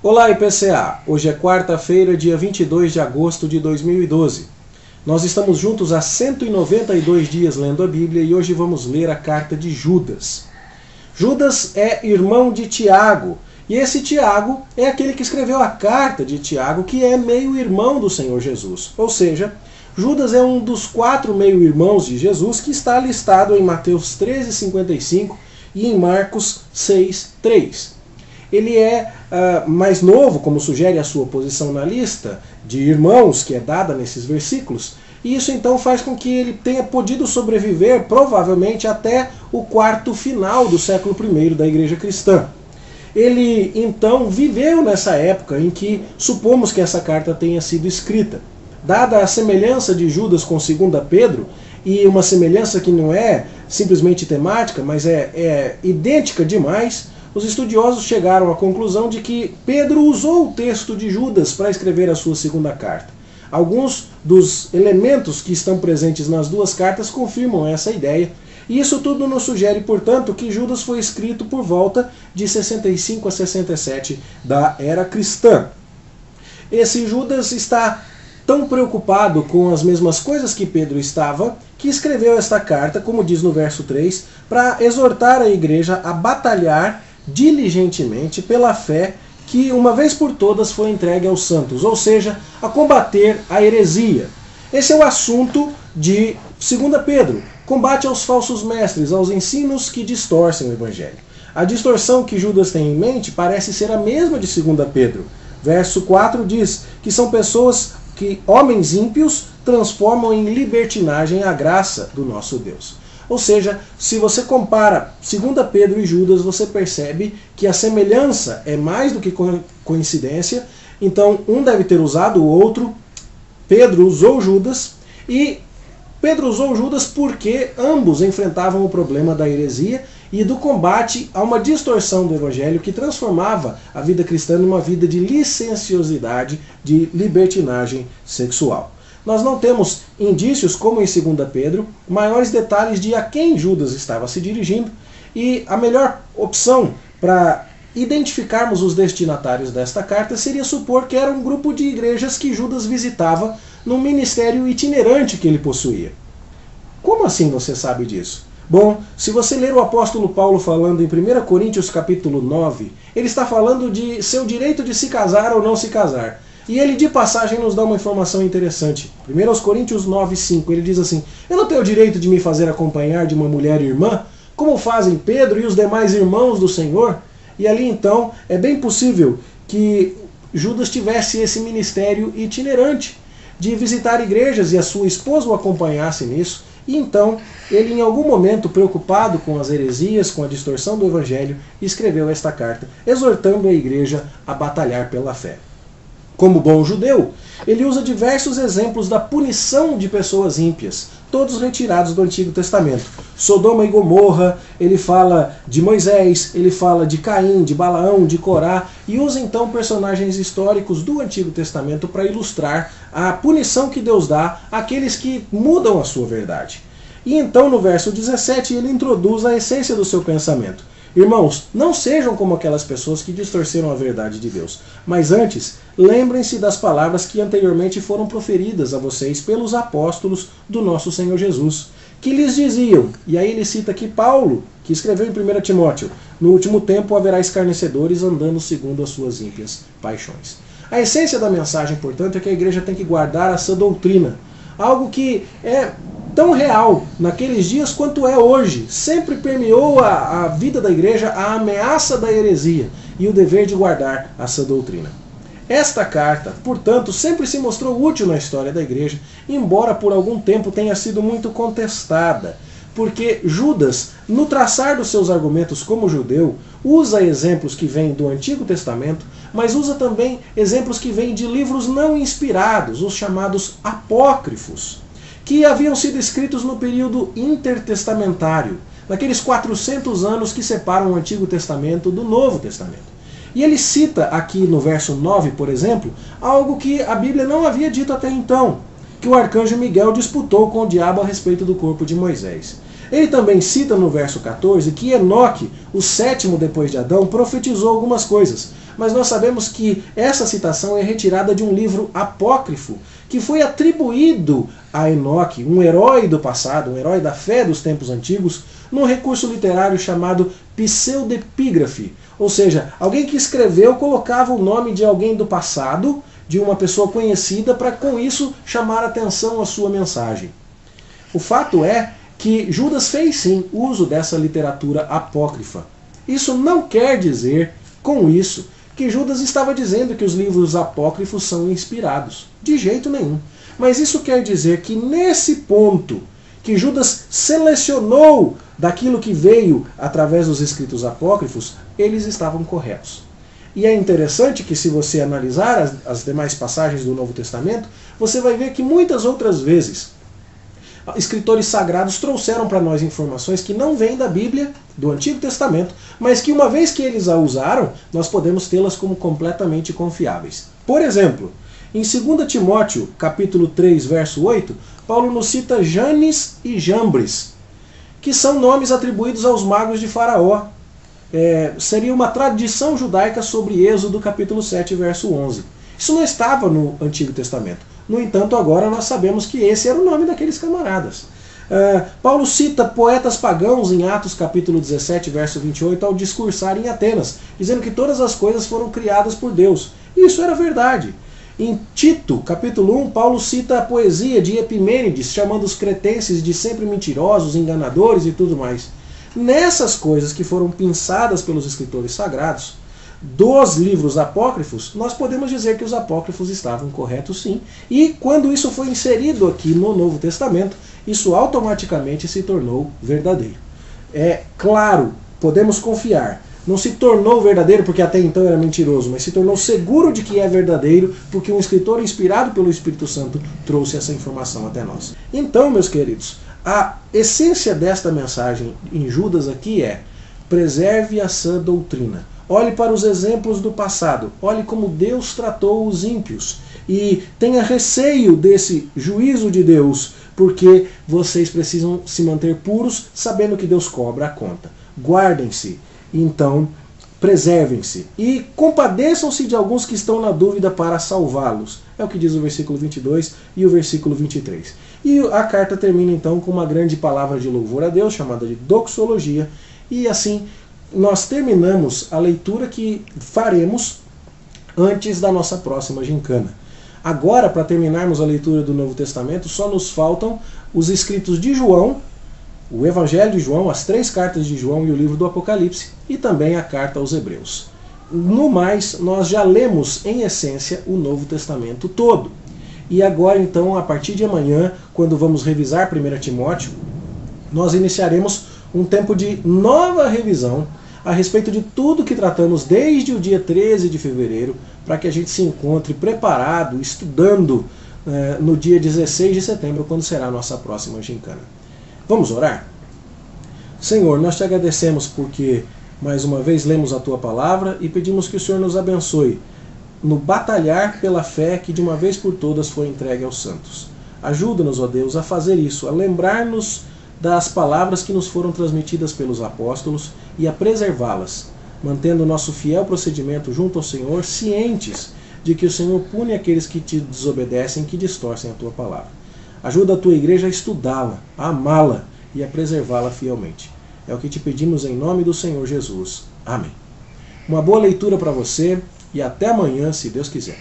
Olá, IPCA! Hoje é quarta-feira, dia 22 de agosto de 2012. Nós estamos juntos há 192 dias lendo a Bíblia e hoje vamos ler a carta de Judas. Judas é irmão de Tiago, e esse Tiago é aquele que escreveu a carta de Tiago, que é meio-irmão do Senhor Jesus. Ou seja, Judas é um dos 4 meio-irmãos de Jesus que está listado em Mateus 13,55 e em Marcos 6,3. Ele é mais novo, como sugere a sua posição na lista de irmãos que é dada nesses versículos, e isso então faz com que ele tenha podido sobreviver provavelmente até o quarto final do século I da Igreja Cristã. Ele então viveu nessa época em que supomos que essa carta tenha sido escrita. Dada a semelhança de Judas com 2 Pedro, e uma semelhança que não é simplesmente temática, mas é idêntica demais, os estudiosos chegaram à conclusão de que Pedro usou o texto de Judas para escrever a sua segunda carta. Alguns dos elementos que estão presentes nas duas cartas confirmam essa ideia, e isso tudo nos sugere, portanto, que Judas foi escrito por volta de 65 a 67 da era cristã. Esse Judas está tão preocupado com as mesmas coisas que Pedro estava, que escreveu esta carta, como diz no verso 3, para exortar a igreja a batalhar diligentemente pela fé que uma vez por todas foi entregue aos santos, ou seja, a combater a heresia. Esse é o assunto de 2 Pedro, combate aos falsos mestres, aos ensinos que distorcem o evangelho. A distorção que Judas tem em mente parece ser a mesma de 2 Pedro. Verso 4 diz que são pessoas que homens ímpios transformam em libertinagem a graça do nosso Deus. Ou seja, se você compara 2 Pedro e Judas, você percebe que a semelhança é mais do que coincidência. Então, um deve ter usado o outro. Pedro usou Judas, e Pedro usou Judas porque ambos enfrentavam o problema da heresia e do combate a uma distorção do evangelho que transformava a vida cristã numa vida de licenciosidade, de libertinagem sexual. Nós não temos indícios, como em 2 Pedro, maiores detalhes de a quem Judas estava se dirigindo, e a melhor opção para identificarmos os destinatários desta carta seria supor que era um grupo de igrejas que Judas visitava num ministério itinerante que ele possuía. Como assim você sabe disso? Bom, se você ler o apóstolo Paulo falando em 1 Coríntios capítulo 9, ele está falando de seu direito de se casar ou não se casar. E ele, de passagem, nos dá uma informação interessante. 1 Coríntios 9,5, ele diz assim: eu não tenho o direito de me fazer acompanhar de uma mulher irmã, como fazem Pedro e os demais irmãos do Senhor? E ali, então, é bem possível que Judas tivesse esse ministério itinerante, de visitar igrejas, e a sua esposa o acompanhasse nisso. E então, ele, em algum momento, preocupado com as heresias, com a distorção do evangelho, escreveu esta carta, exortando a igreja a batalhar pela fé. Como bom judeu, ele usa diversos exemplos da punição de pessoas ímpias, todos retirados do Antigo Testamento. Sodoma e Gomorra, ele fala de Moisés, ele fala de Caim, de Balaão, de Corá, e usa então personagens históricos do Antigo Testamento para ilustrar a punição que Deus dá àqueles que mudam a sua verdade. E então no verso 17 ele introduz a essência do seu pensamento. Irmãos, não sejam como aquelas pessoas que distorceram a verdade de Deus, mas antes, lembrem-se das palavras que anteriormente foram proferidas a vocês pelos apóstolos do nosso Senhor Jesus, que lhes diziam, e aí ele cita aqui Paulo, que escreveu em 1 Timóteo, no último tempo haverá escarnecedores andando segundo as suas ímpias paixões. A essência da mensagem, portanto, é que a igreja tem que guardar a sã doutrina, algo que é tão real naqueles dias quanto é hoje. Sempre permeou a vida da igreja a ameaça da heresia e o dever de guardar a sã doutrina. Esta carta, portanto, sempre se mostrou útil na história da igreja, embora por algum tempo tenha sido muito contestada, porque Judas, no traçar dos seus argumentos como judeu, usa exemplos que vêm do Antigo Testamento, mas usa também exemplos que vêm de livros não inspirados, os chamados apócrifos, que haviam sido escritos no período intertestamentário, naqueles 400 anos que separam o Antigo Testamento do Novo Testamento. E ele cita aqui no verso 9, por exemplo, algo que a Bíblia não havia dito até então, que o arcanjo Miguel disputou com o diabo a respeito do corpo de Moisés. Ele também cita no verso 14 que Enoque, o sétimo depois de Adão, profetizou algumas coisas, mas nós sabemos que essa citação é retirada de um livro apócrifo, que foi atribuído a Enoque, um herói do passado, um herói da fé dos tempos antigos, num recurso literário chamado pseudepígrafe. Ou seja, alguém que escreveu colocava o nome de alguém do passado, de uma pessoa conhecida, para com isso chamar atenção à sua mensagem. O fato é que Judas fez sim uso dessa literatura apócrifa. Isso não quer dizer, com isso, que Judas estava dizendo que os livros apócrifos são inspirados. De jeito nenhum. Mas isso quer dizer que nesse ponto que Judas selecionou daquilo que veio através dos escritos apócrifos, eles estavam corretos. E é interessante que, se você analisar as demais passagens do Novo Testamento, você vai ver que muitas outras vezes escritores sagrados trouxeram para nós informações que não vêm da Bíblia, do Antigo Testamento, mas que, uma vez que eles a usaram, nós podemos tê-las como completamente confiáveis. Por exemplo, em 2 Timóteo, capítulo 3, verso 8, Paulo nos cita Janes e Jambres, que são nomes atribuídos aos magos de Faraó. Seria uma tradição judaica sobre Êxodo, capítulo 7, verso 11. Isso não estava no Antigo Testamento. No entanto, agora nós sabemos que esse era o nome daqueles camaradas. Paulo cita poetas pagãos em Atos capítulo 17, verso 28, ao discursar em Atenas, dizendo que todas as coisas foram criadas por Deus. E isso era verdade. Em Tito, capítulo 1, Paulo cita a poesia de Epimênides, chamando os cretenses de sempre mentirosos, enganadores e tudo mais. Nessas coisas que foram pensadas pelos escritores sagrados, dos livros apócrifos, nós podemos dizer que os apócrifos estavam corretos sim, e quando isso foi inserido aqui no Novo Testamento, isso automaticamente se tornou verdadeiro. É claro, podemos confiar, não se tornou verdadeiro porque até então era mentiroso, mas se tornou seguro de que é verdadeiro porque um escritor inspirado pelo Espírito Santo trouxe essa informação até nós. Então, meus queridos, a essência desta mensagem em Judas aqui é: preserve a sã doutrina. Olhe para os exemplos do passado. Olhe como Deus tratou os ímpios. E tenha receio desse juízo de Deus, porque vocês precisam se manter puros, sabendo que Deus cobra a conta. Guardem-se, então preservem-se. E compadeçam-se de alguns que estão na dúvida para salvá-los. É o que diz o versículo 22 e o versículo 23. E a carta termina então com uma grande palavra de louvor a Deus, chamada de doxologia. E assim nós terminamos a leitura que faremos antes da nossa próxima gincana. Agora, para terminarmos a leitura do Novo Testamento, só nos faltam os escritos de João, o Evangelho de João, as 3 cartas de João e o livro do Apocalipse, e também a carta aos Hebreus. No mais, nós já lemos em essência o Novo Testamento todo. E agora, então, a partir de amanhã, quando vamos revisar 1 Timóteo, nós iniciaremos um tempo de nova revisão a respeito de tudo que tratamos desde o dia 13 de fevereiro, para que a gente se encontre preparado, estudando no dia 16 de setembro, quando será a nossa próxima gincana. Vamos orar? Senhor, nós te agradecemos porque mais uma vez lemos a Tua palavra e pedimos que o Senhor nos abençoe no batalhar pela fé que de uma vez por todas foi entregue aos santos. Ajuda-nos, ó Deus, a fazer isso, a lembrar-nos das palavras que nos foram transmitidas pelos apóstolos e a preservá-las, mantendo o nosso fiel procedimento junto ao Senhor, cientes de que o Senhor pune aqueles que te desobedecem, que distorcem a Tua palavra. Ajuda a Tua igreja a estudá-la, a amá-la e a preservá-la fielmente. É o que te pedimos em nome do Senhor Jesus. Amém. Uma boa leitura para você e até amanhã, se Deus quiser.